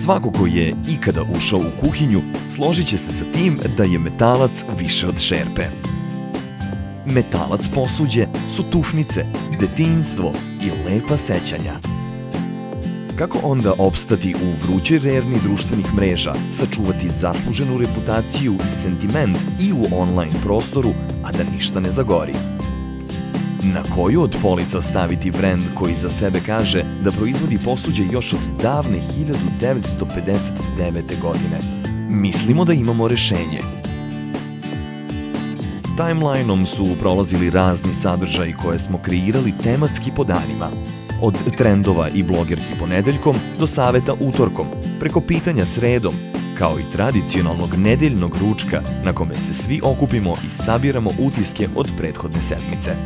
Svako ko je ikada ušao u kuhinju složit će se sa tim da je metalac više od šerpe. Metalac posuđe su tufnice, detinjstvo i lepa sećanja. Kako onda opstati u vrućoj rerni društvenih mreža, sačuvati zasluženu reputaciju i sentiment i u online prostoru, a da ništa ne zagori? Na koju od polica staviti brend koji za sebe kaže da proizvodi posuđe još od davne 1959. godine? Mislimo da imamo rešenje. Timelineom su prolazili razni sadržaji koje smo kreirali tematski po danima. Od trendova i blogerki ponedeljkom do saveta utorkom, preko pitanja sredom, kao i tradicionalnog nedeljnog ručka na kome se svi okupimo i sabiramo utiske od prethodne sedmice.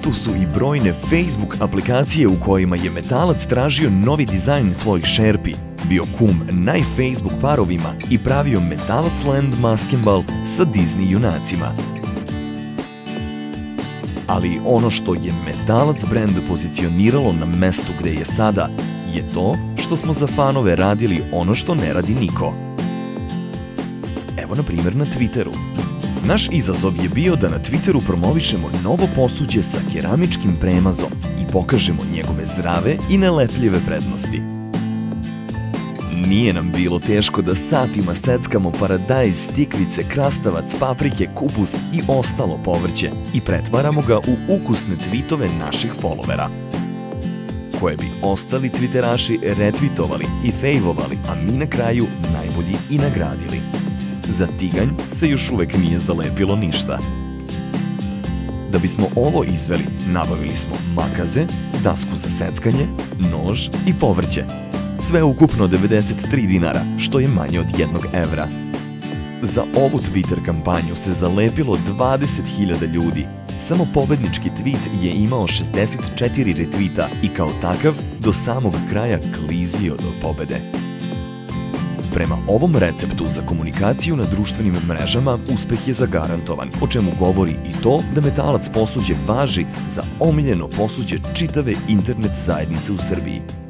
Tu su i brojne Facebook aplikacije u kojima je metalac tražio novi dizajn svojih šerpi, bio kum naj-Facebook parovima i pravio Metalac Land maskembal sa Disney junacima. Ali ono što je metalac brend pozicioniralo na mestu gde je sada je to što smo za fanove radili ono što ne radi niko. Evo na primjer na Twitteru. Naš izazov je bio da na Twitteru promovišemo novo posuđe sa keramičkim premazom i pokažemo njegove zdrave i nelepljive prednosti. Nije nam bilo teško da satima seckamo paradajz, tikvice, krastavac, paprike, kupus i ostalo povrće i pretvaramo ga u ukusne tvitove naših followera, koje bi ostali twitteraši retvitovali i fejvovali, a mi na kraju najbolji i nagradili. Za tiganj se još uvek nije zalepilo ništa. Da bismo ovo izveli, nabavili smo makaze, dasku za seckanje, nož i povrće. Sve ukupno 93 dinara, što je manje od 1 evra. Za ovu Twitter kampanju se zalepilo 20.000 ljudi. Samo pobednički tweet je imao 64 retvita i kao takav do samog kraja klizio do pobede. Prema ovom receptu za komunikaciju na društvenim mrežama uspeh je zagarantovan, o čemu govori i to da metalac posuđe važi za omiljeno posuđe čitave internet zajednice u Srbiji.